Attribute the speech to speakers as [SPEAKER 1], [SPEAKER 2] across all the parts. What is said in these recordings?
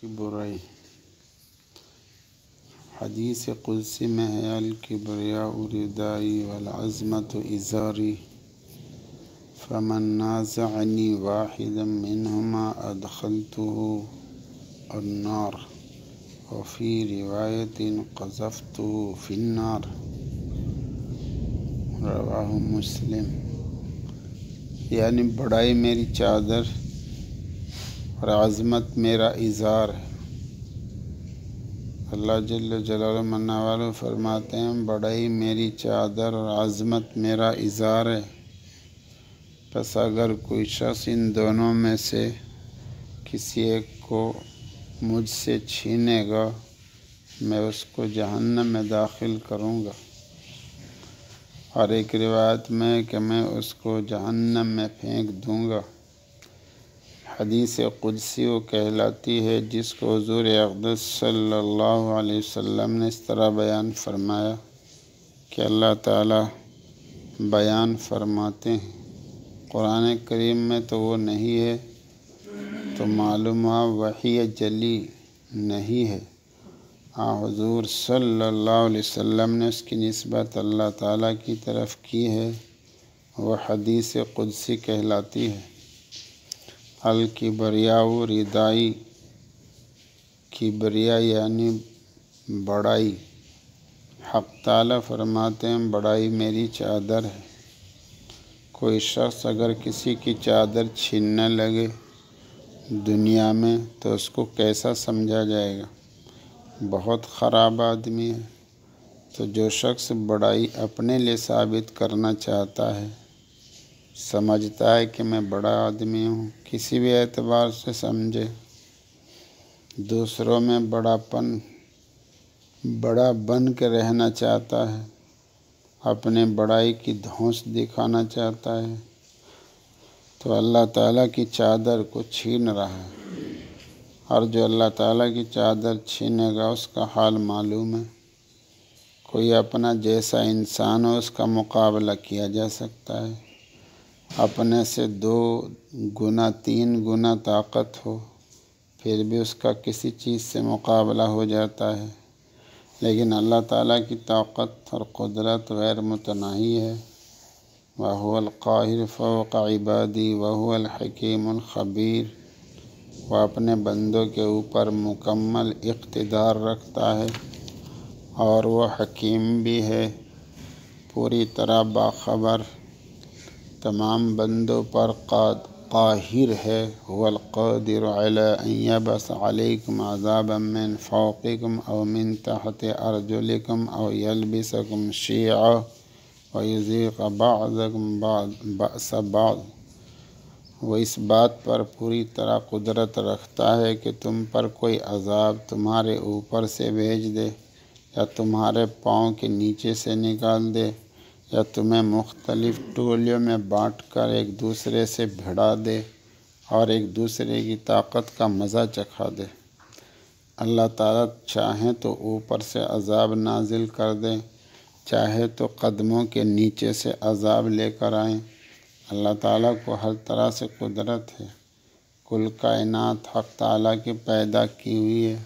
[SPEAKER 1] کی برائی۔ حدیث قدسی میں ہے الکبریاء ردائی والعظمۃ ازاری فمن نازعنی واحدا منہما ادخلتہ النار وفی روایت قذفتہ فی النار رواہ مسلم۔ یعنی بڑائی میری چادر اور عظمت میرا ازار ہے۔ اللہ جل جلالہ منع والو فرماتے ہیں بڑائی میری چادر اور عظمت میرا ازار ہے، پس اگر کوئی شخص ان دونوں میں سے کسی ایک کو مجھ سے چھینے گا میں اس کو جہنم میں داخل کروں گا، اور ایک روایت میں کہ میں اس کو جہنم میں پھینک دوں گا۔ حدیث قدسی وہ کہلاتی ہے جس کو حضور اقدس صلی اللہ علیہ وسلم نے اس طرح بیان فرمایا کہ اللہ تعالیٰ بیان فرماتے ہیں۔ قرآن کریم میں تو وہ نہیں ہے، تو معلوم ہوا وحی جلی نہیں ہے۔ حضور صلی اللہ علیہ وسلم نے اس کی نسبت اللہ تعالیٰ کی طرف کی ہے، وہ حدیث قدسی کہلاتی ہے۔ الکبریاء ردائی، کبریا یعنی بڑائی۔ حق تعالیٰ فرماتے ہیں بڑائی میری چادر ہے۔ کوئی شخص اگر کسی کی چادر چھیننے لگے دنیا میں تو اس کو کیسا سمجھا جائے گا؟ بہت خراب آدمی ہے۔ تو جو شخص بڑائی اپنے لیے ثابت کرنا چاہتا ہے، سمجھتا ہے کہ میں بڑا آدمی ہوں، کسی بھی اعتبار سے سمجھے، دوسروں میں بڑا بن کے رہنا چاہتا ہے، اپنے بڑائی کی دھونس دکھانا چاہتا ہے، تو اللہ تعالیٰ کی چادر کو چھین رہا ہے۔ اور جو اللہ تعالیٰ کی چادر چھینے گا اس کا حال معلوم ہے۔ کوئی اپنا جیسا انسان ہو اس کا مقابلہ کیا جا سکتا ہے، اپنے سے 2 گنا 3 گنا طاقت ہو پھر بھی اس کا کسی چیز سے مقابلہ ہو جاتا ہے، لیکن اللہ تعالیٰ کی طاقت اور قدرت غیر متناہی ہے۔ وَهُوَ الْقَاهِرُ فَوْقَ عِبَادِهِ وَهُوَ الْحَكِيمُ الْخَبِيرُ، وہ اپنے بندوں کے اوپر مکمل اقتدار رکھتا ہے اور وہ حکیم بھی ہے، پوری طرح باخبر، تمام بندوں پر قاہر ہے۔ هُوَ الْقَادِرُ عَلَىٰ أَن يَبْعَثَ عَلَيْكُمْ عَذَابًا مِّن فَوْقِكُمْ أَوْ مِن تَحْتِ أَرْجُلِكُمْ أَوْ يَلْبِسَكُمْ شِيَعًا وَيُذِيقَ بَعْضَكُمْ بَأْسَ بَعْضٍ۔ وہ اس بات پر پوری طرح قدرت رکھتا ہے کہ تم پر کوئی عذاب تمہارے اوپر سے بھیج دے، یا تمہارے پاؤں کے نیچے سے نکال دے، یا تمہیں مختلف ٹولیوں میں بانٹ کر ایک دوسرے سے بھڑا دے اور ایک دوسرے کی طاقت کا مزہ چکھا دے۔ اللہ تعالیٰ چاہیں تو اوپر سے عذاب نازل کر دیں، چاہے تو قدموں کے نیچے سے عذاب لے کر آئیں۔ اللہ تعالیٰ کو ہر طرح سے قدرت ہے۔ کل کائنات حق تعالیٰ کی پیدا کی ہوئی ہے۔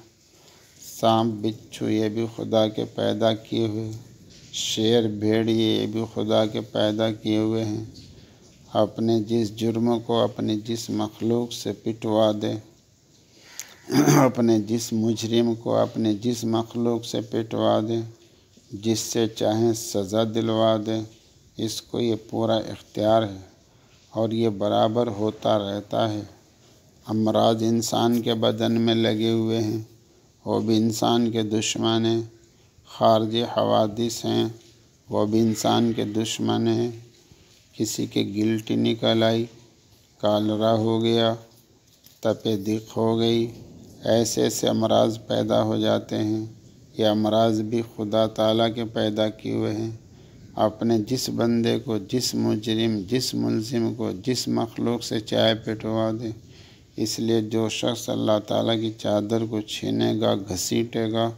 [SPEAKER 1] سانپ بچھو یہ بھی خدا کے پیدا کیے ہوئے، شیر بھیڑیے یہ بھی خدا کے پیدا کیے ہوئے ہیں۔ اپنے جس جرم کو اپنے جس مخلوق سے پٹوا دے، اپنے جس مجرم کو اپنے جس مخلوق سے پٹوا دے، جس سے چاہیں سزا دلوا دے، اس کو یہ پورا اختیار ہے اور یہ برابر ہوتا رہتا ہے۔ امراض انسان کے بدن میں لگے ہوئے ہیں، وہ بھی انسان کے دشمن ہیں۔ خارجی حوادث ہیں، وہ بھی انسان کے دشمن ہیں۔ کسی کے گلٹی نکل آئی، کالرا ہو گیا، تپِ دق ہو گئی، ایسے امراض پیدا ہو جاتے ہیں۔ یہ امراض بھی خدا تعالیٰ کے پیدا کیے ہوئے ہیں۔ اپنے جس بندے کو، جس مجرم، جس ملزم کو، جس مخلوق سے چاہے پٹوا دے۔ اس لیے جو شخص اللہ تعالیٰ کی چادر کو چھینے گا، گھسیٹے گا،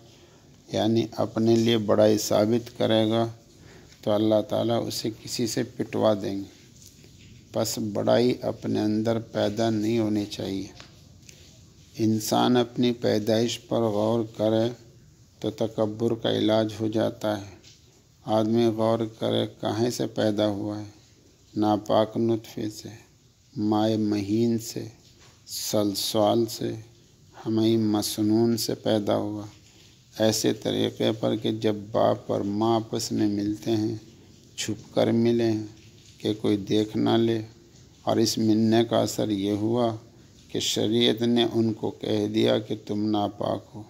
[SPEAKER 1] یعنی اپنے لیے بڑائی ثابت کرے گا، تو اللہ تعالیٰ اسے کسی سے پٹوا دیں گے۔ بس بڑائی اپنے اندر پیدا نہیں ہونی چاہیے۔ انسان اپنی پیدائش پر غور کرے تو تکبر کا علاج ہو جاتا ہے۔ آدمی غور کرے کہاں سے پیدا ہوا ہے، ناپاک نطفے سے، مائع مہین سے، سلسال سے، ہمیں مسنون سے پیدا ہوا، ایسے طریقے پر کہ جب باپ اور ماں آپس میں ملتے ہیں چھپ کر ملے ہیں کہ کوئی دیکھ نہ لے، اور اس ملنے کا اثر یہ ہوا کہ شریعت نے ان کو کہہ دیا کہ تم ناپاک ہو،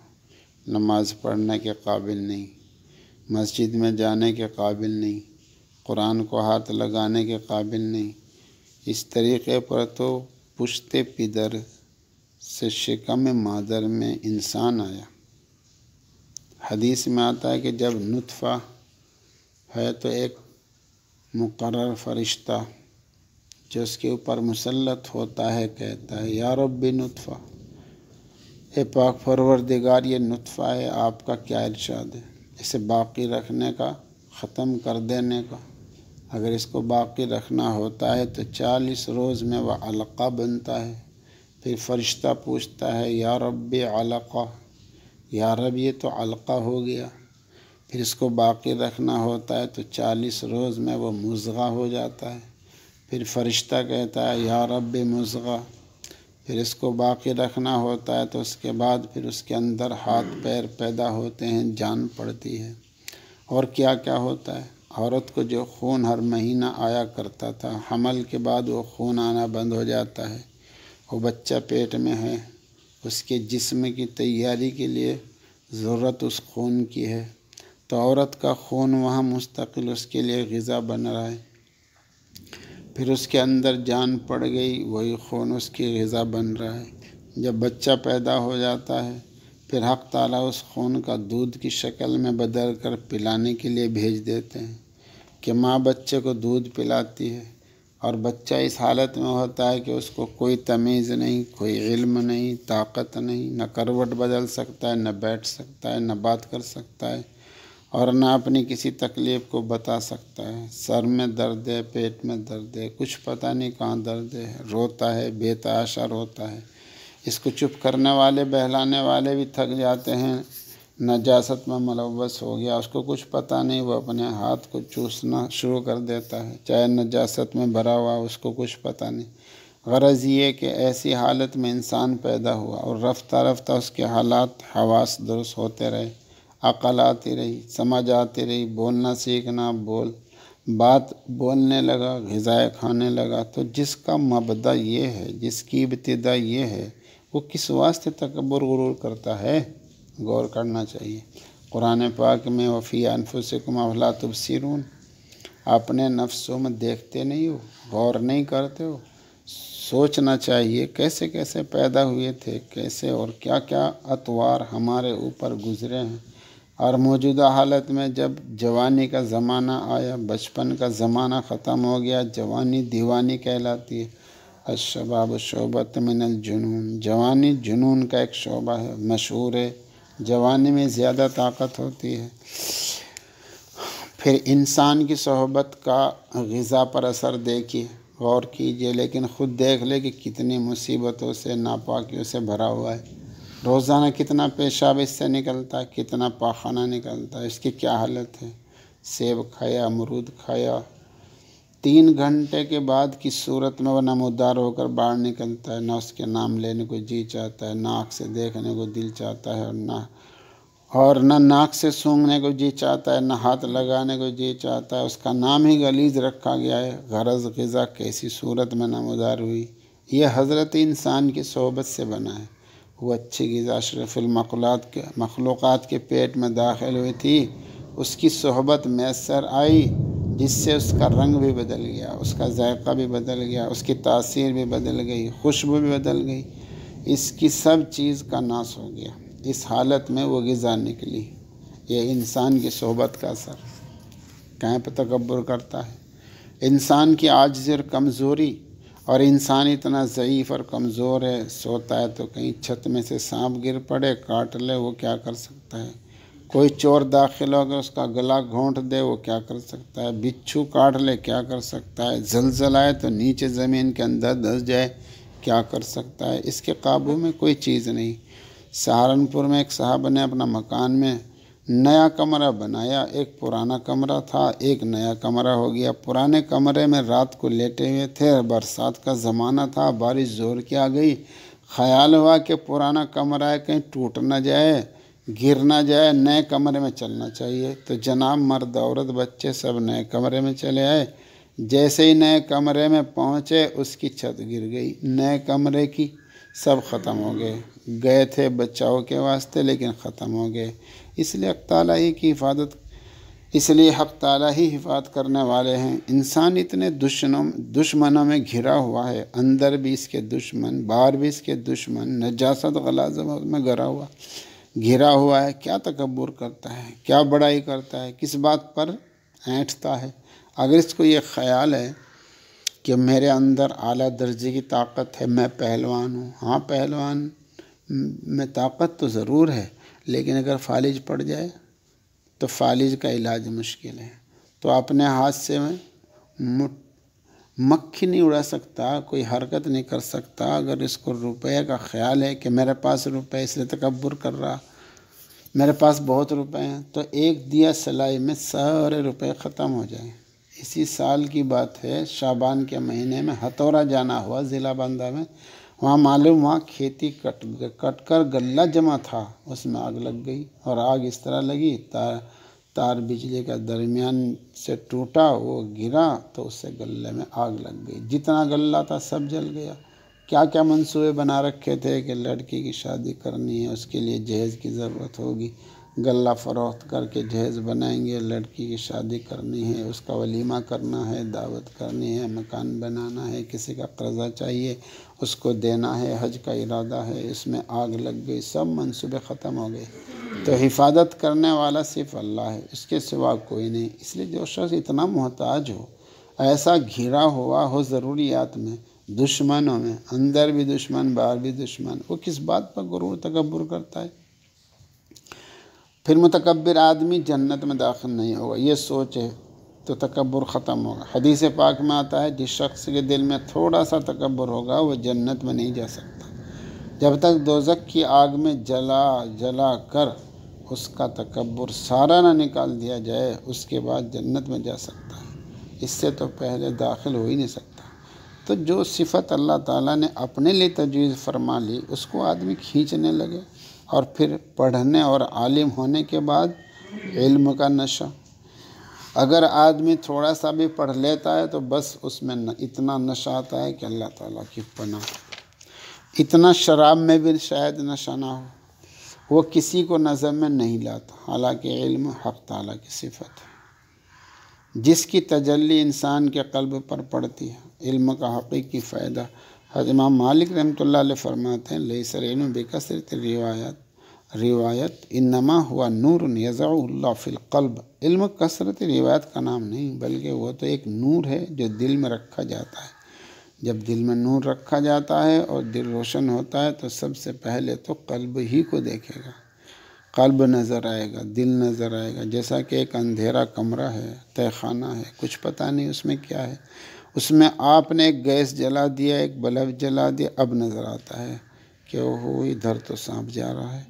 [SPEAKER 1] نماز پڑھنے کے قابل نہیں، مسجد میں جانے کے قابل نہیں، قرآن کو ہاتھ لگانے کے قابل نہیں۔ اس طریقے پر تو پشت پدر سے شکم مادر میں انسان آیا۔ حدیث میں آتا ہے کہ جب نطفہ ہے تو ایک مقرر فرشتہ جو اس کے اوپر مسلط ہوتا ہے کہتا ہے یا رب نطفہ، اے پاک پروردگار یہ نطفہ ہے، آپ کا کیا ارشاد ہے اسے باقی رکھنے کا، ختم کر دینے کا؟ اگر اس کو باقی رکھنا ہوتا ہے تو 40 روز میں وہ علقہ بنتا ہے۔ پھر فرشتہ پوچھتا ہے یا رب علقہ، یا رب یہ تو علقہ ہو گیا۔ پھر اس کو باقی رکھنا ہوتا ہے تو 40 روز میں وہ مضغہ ہو جاتا ہے۔ پھر فرشتہ کہتا ہے یا رب مضغہ، پھر اس کو باقی رکھنا ہوتا ہے تو اس کے بعد پھر اس کے اندر ہاتھ پیر پیدا ہوتے ہیں، جان پڑتی ہے، اور کیا کیا ہوتا ہے۔ عورت کو جو خون ہر مہینہ آیا کرتا تھا، حمل کے بعد وہ خون آنا بند ہو جاتا ہے، وہ بچہ پیٹ میں ہے، اس کے جسم کی تیاری کے لیے ضرورت اس خون کی ہے، تو عورت کا خون وہاں مستقل اس کے لیے غذا بن رہا ہے۔ پھر اس کے اندر جان پڑ گئی، وہی خون اس کی غذا بن رہا ہے۔ جب بچہ پیدا ہو جاتا ہے پھر حق تعالیٰ اس خون کا دودھ کی شکل میں بدل کر پلانے کے لیے بھیج دیتے ہیں کہ ماں بچے کو دودھ پلاتی ہے، اور بچہ اس حالت میں ہوتا ہے کہ اس کو کوئی تمیز نہیں، کوئی علم نہیں، طاقت نہیں، نہ کروٹ بدل سکتا ہے، نہ بیٹھ سکتا ہے، نہ بات کر سکتا ہے، اور نہ اپنی کسی تکلیف کو بتا سکتا ہے۔ سر میں درد ہے، پیٹ میں درد ہے، کچھ پتہ نہیں کہاں درد ہے، روتا ہے، بے تحاشا روتا ہے۔ اس کو چپ کرنے والے بہلانے والے بھی تھک جاتے ہیں، نجاست میں ملوث ہو گیا، اس کو کچھ پتہ نہیں، وہ اپنے ہاتھ کو چوسنا شروع کر دیتا ہے، چاہے نجاست میں بھرا ہوا اس کو کچھ پتہ نہیں۔ غرض یہ کہ ایسی حالت میں انسان پیدا ہوا، اور رفتہ رفتہ اس کے حالات حواس درست ہوتے رہے، عقل آتی رہی، سمجھ آتی رہی، بولنا سیکھنا، بات بولنے لگا، غذائیں کھانے لگا۔ تو جس کا مبدأ یہ ہے، جس کی ابتدا یہ ہے، وہ کس واسطے تکبر غرور کرتا ہے؟ غور کرنا چاہیے۔ قرآن پاک میں وفی انفسکم افلا تبصرون، اپنے نفسوں میں دیکھتے نہیں ہو، غور نہیں کرتے ہو؟ سوچنا چاہیے کیسے کیسے پیدا ہوئے تھے، کیسے اور کیا کیا اطوار ہمارے اوپر گزرے ہیں، اور موجودہ حالت میں جب جوانی کا زمانہ آیا، بچپن کا زمانہ ختم ہو گیا، جوانی دیوانی کہلاتی ہے۔ الشباب شعبۃ من الجنون، جوانی جنون کا ایک شعبہ ہے، مشہور ہے، جوانی میں زیادہ طاقت ہوتی ہے۔ پھر انسان کی صحبت کا غذا پر اثر دیکھیے، غور کیجئے، لیکن خود دیکھ لے کہ کتنی مصیبتوں سے، ناپاکیوں سے بھرا ہوا ہے۔ روزانہ کتنا پیشاب اس سے نکلتا ہے، کتنا پاخانہ نکلتا ہے، اس کی کیا حالت ہے۔ سیب کھایا، امرود کھایا، 3 گھنٹے کے بعد کی صورت میں وہ نمودار ہو کر باہر نکلتا ہے، نہ اس کے نام لینے کو جی چاہتا ہے، نہ آنکھ سے دیکھنے کو دل چاہتا ہے، اور نہ ناک سے سونگھنے کو جی چاہتا ہے، نہ ہاتھ لگانے کو جی چاہتا ہے۔ اس کا نام ہی غلیظ رکھا گیا ہے۔ غرض غذا کیسی صورت میں نمودار ہوئی؟ یہ حضرت انسان کی صحبت سے بنا ہے۔ وہ اچھی غذا اشرف مخلوقات کے پیٹ میں داخل ہوئی تھی، اس کی صحبت میسر آئی، جس سے اس کا رنگ بھی بدل گیا، اس کا ذائقہ بھی بدل گیا، اس کی تاثیر بھی بدل گئی، خوشبو بھی بدل گئی، اس کی سب چیز کا ناس ہو گیا۔ اس حالت میں وہ غذا نکلی۔ یہ انسان کی صحبت کا اثر۔ کہیں پہ تکبر کرتا ہے انسان کی عاجزی اور کمزوری، اور انسان اتنا ضعیف اور کمزور ہے، سوتا ہے تو کہیں چھت میں سے سانپ گر پڑے کاٹ لے، وہ کیا کر سکتا ہے؟ کوئی چور داخل ہو کر اس کا گلا گھونٹ دے، وہ کیا کر سکتا ہے؟ بچھو کاٹ لے، کیا کر سکتا ہے؟ زلزلہ آئے تو نیچے زمین کے اندر دھس جائے، کیا کر سکتا ہے؟ اس کے قابو میں کوئی چیز نہیں۔ سہارنپور میں ایک صاحب نے اپنا مکان میں نیا کمرہ بنایا، ایک پرانا کمرہ تھا، ایک نیا کمرہ ہو گیا۔ پرانے کمرے میں رات کو لیٹے ہوئے تھے، برسات کا زمانہ تھا، بارش زور کی آ گئی، خیال ہوا کہ پرانا کمرہ ہے کہیں ٹوٹ نہ جائے، گر نہ جائے، نئے کمرے میں چلنا چاہیے۔ تو جناب مرد عورت بچے سب نئے کمرے میں چلے آئے۔ جیسے ہی نئے کمرے میں پہنچے اس کی چھت گر گئی، نئے کمرے کی، سب ختم ہو گئے۔ گئے تھے بچاؤ کے واسطے لیکن ختم ہو گئے۔ اس لیے حق تعالیٰ ہی کی حفاظت، اس لیے حق تعالیٰ ہی حفاظت کرنے والے ہیں۔ انسان اتنے دشمنوں میں گھرا ہوا ہے، اندر بھی اس کے دشمن، باہر بھی اس کے دشمن، نجاست غلاظت میں گھرا ہوا ہے۔ کیا تکبر کرتا ہے، کیا بڑائی کرتا ہے، کس بات پر اینٹھتا ہے؟ اگر اس کو یہ خیال ہے کہ میرے اندر اعلیٰ درجے کی طاقت ہے، میں پہلوان ہوں، ہاں پہلوان میں طاقت تو ضرور ہے، لیکن اگر فالج پڑ جائے تو فالج کا علاج مشکل ہے۔ تو اپنے ہاتھ سے میں مکھی نہیں اڑا سکتا، کوئی حرکت نہیں کر سکتا۔ اگر اس کو روپے کا خیال ہے کہ میرے پاس روپے اس لیے تکبر کر رہا، میرے پاس بہت روپے ہیں، تو ایک دیا سلائی میں سارے روپے ختم ہو جائیں۔ اسی سال کی بات ہے، شعبان کے مہینے میں ہتھورا جانا ہوا ضلع بندہ میں، وہاں معلوم وہاں کھیتی کٹ کر غلہ جمع تھا، اس میں آگ لگ گئی، اور آگ اس طرح لگی تار بجلی کا درمیان سے ٹوٹا، وہ گرا تو اس سے غلے میں آگ لگ گئی، جتنا غلہ تھا سب جل گیا۔ کیا کیا منصوبے بنا رکھے تھے کہ لڑکی کی شادی کرنی ہے، اس کے لیے جہیز کی ضرورت ہوگی، غلہ فروخت کر کے جہیز بنائیں گے، لڑکی کی شادی کرنی ہے، اس کا ولیمہ کرنا ہے، دعوت کرنی ہے، مکان بنانا ہے، کسی کا قرضہ چاہیے اس کو دینا ہے، حج کا ارادہ ہے، اس میں آگ لگ گئی، سب منصوبے ختم ہو گئے۔ تو حفاظت کرنے والا صرف اللہ ہے، اس کے سوا کوئی نہیں۔ اس لیے جو شخص اتنا محتاج ہو، ایسا گھرا ہوا ہو ضروریات میں، دشمنوں میں، اندر بھی دشمن باہر بھی دشمن، وہ کس بات پر غرور تکبر کرتا ہے؟ پھر متکبر آدمی جنت میں داخل نہیں ہوگا، یہ سوچ ہے تو تکبر ختم ہوگا۔ حدیث پاک میں آتا ہے جس شخص کے دل میں تھوڑا سا تکبر ہوگا وہ جنت میں نہیں جا سکتا، جب تک دوزخ کی آگ میں جلا کر اس کا تکبر سارا نہ نکال دیا جائے، اس کے بعد جنت میں جا سکتا ہے، اس سے تو پہلے داخل ہو ہی نہیں سکتا۔ تو جو صفت اللہ تعالیٰ نے اپنے لیے تجویز فرما لی، اس کو آدمی کھینچنے لگے، اور پھر پڑھنے اور عالم ہونے کے بعد علم کا نشہ۔ اگر آدمی تھوڑا سا بھی پڑھ لیتا ہے تو بس اس میں اتنا نشہ آتا ہے کہ اللہ تعالیٰ کی پناہ، اتنا شراب میں بھی شاید نشہ نہ ہو، وہ کسی کو نظر میں نہیں لاتا، حالانکہ علم حق تعالیٰ کی صفت ہے جس کی تجلی انسان کے قلب پر پڑتی ہے۔ علم کا حقیقی فائدہ حضرت امام مالک رحمۃ اللہ علیہ فرماتے ہیں لیس العلم بکثرۃ روایت انما ہوا نور یضع اللہ فی القلب۔ علم کثرت روایت کا نام نہیں، بلکہ وہ تو ایک نور ہے جو دل میں رکھا جاتا ہے۔ جب دل میں نور رکھا جاتا ہے اور دل روشن ہوتا ہے تو سب سے پہلے تو قلب ہی کو دیکھے گا، قلب نظر آئے گا، دل نظر آئے گا۔ جیسا کہ ایک اندھیرا کمرہ ہے، تہہ خانہ ہے، کچھ پتہ نہیں اس میں کیا ہے، اس میں آپ نے ایک گیس جلا دیا، ایک بلب جلا دیا، اب نظر آتا ہے کہ اوہو ادھر تو سانپ جا رہا ہے،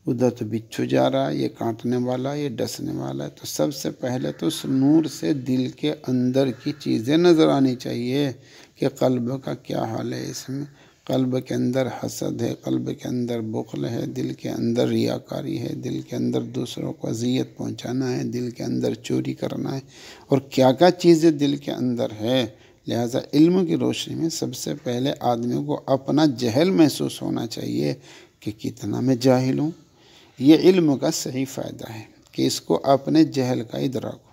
[SPEAKER 1] ادھر تو بچھو جا رہا ہے، یہ کاٹنے والا ہے، یہ ڈسنے والا ہے۔ تو سب سے پہلے تو اس نور سے دل کے اندر کی چیزیں نظر آنی چاہیے کہ قلب کا کیا حال ہے۔ اس میں قلب کے اندر حسد ہے، قلب کے اندر بخل ہے، دل کے اندر ریاکاری ہے، دل کے اندر دوسروں کو اذیت پہنچانا ہے، دل کے اندر چوری کرنا ہے، اور کیا کیا چیزیں دل کے اندر ہے۔ لہٰذا علم کی روشنی میں سب سے پہلے آدمی کو اپنا جہل محسوس ہونا چاہیے کہ کتنا میں جاہل ہوں۔ یہ علم کا صحیح فائدہ ہے کہ اس کو اپنے جہل کا ادراک ہو۔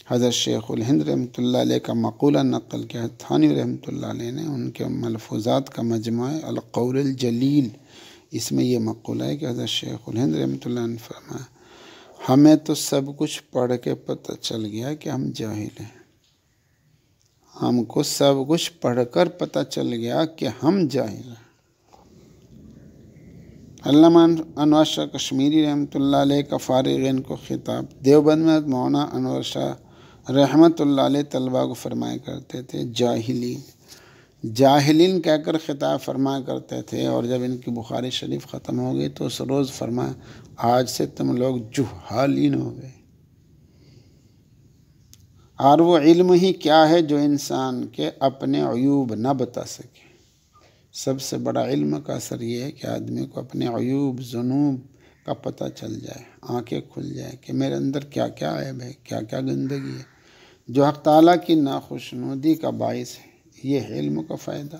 [SPEAKER 1] حضرت شیخ الہند رحمۃ اللہ علیہ کا مقولہ نقل کیا ہے، تھانوی رحمۃ اللہ علیہ نے، ان کے ملفوظات کا مجموعہ القول الجلیل، اس میں یہ مقولہ ہے کہ حضرت شیخ الہند رحمۃ اللہ نے فرمایا ہمیں تو سب کچھ پڑھ کے پتہ چل گیا کہ ہم جاہل ہیں، ہم کو سب کچھ پڑھ کر پتہ چل گیا کہ ہم جاہل ہیں۔ علامہ انور شاہ کشمیری رحمۃ اللہ علیہ کا فارغین کو خطاب، دیوبند میں مولانا انور شاہ رحمۃ اللہ علیہ طلبہ کو فرمایا کرتے تھے جاہلین کہہ کر خطاب فرمایا کرتے تھے، اور جب ان کی بخاری شریف ختم ہو گئی تو اس روز فرمایا آج سے تم لوگ جہالین ہو گئے۔ اور وہ علم ہی کیا ہے جو انسان کے اپنے عیوب نہ بتا سکے۔ سب سے بڑا علم کا اثر یہ ہے کہ آدمی کو اپنے عیوب ذنوب کا پتہ چل جائے، آنکھیں کھل جائے کہ میرے اندر کیا کیا عیب ہے، کیا کیا گندگی ہے جو حق تعالیٰ کی ناخوشنودی کا باعث ہے۔ یہ ہے علم کا فائدہ۔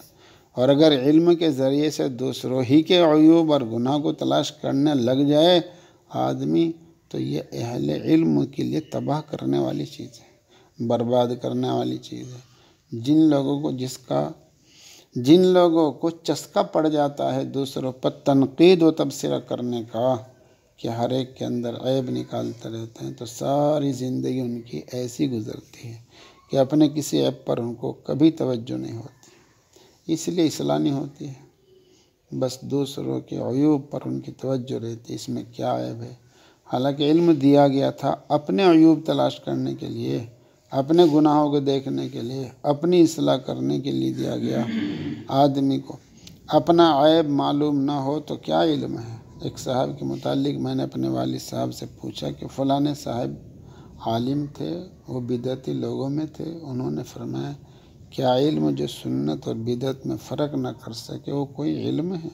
[SPEAKER 1] اور اگر علم کے ذریعے سے دوسروں ہی کے عیوب اور گناہ کو تلاش کرنے لگ جائے آدمی، تو یہ اہل علم کے لیے تباہ کرنے والی چیز ہے، برباد کرنے والی چیز ہے۔ جن لوگوں کو چسکا پڑ جاتا ہے دوسروں پر تنقید و تبصرہ کرنے کا، کہ ہر ایک کے اندر عیب نکالتے رہتے ہیں، تو ساری زندگی ان کی ایسی گزرتی ہے کہ اپنے کسی عیب پر ان کو کبھی توجہ نہیں ہوتی، اس لیے اصلاح نہیں ہوتی ہے، بس دوسروں کے عیوب پر ان کی توجہ رہتی ہے، اس میں کیا عیب ہے۔ حالانکہ علم دیا گیا تھا اپنے عیوب تلاش کرنے کے لیے، اپنے گناہوں کو دیکھنے کے لیے، اپنی اصلاح کرنے کے لیے دیا گیا۔ آدمی کو اپنا عیب معلوم نہ ہو تو کیا علم ہے۔ ایک صاحب کے متعلق میں نے اپنے والد صاحب سے پوچھا کہ فلاں صاحب عالم تھے، وہ بدعتی لوگوں میں تھے، انہوں نے فرمایا کیا علم جو سنت اور بدعت میں فرق نہ کر سکے وہ کوئی علم ہے؟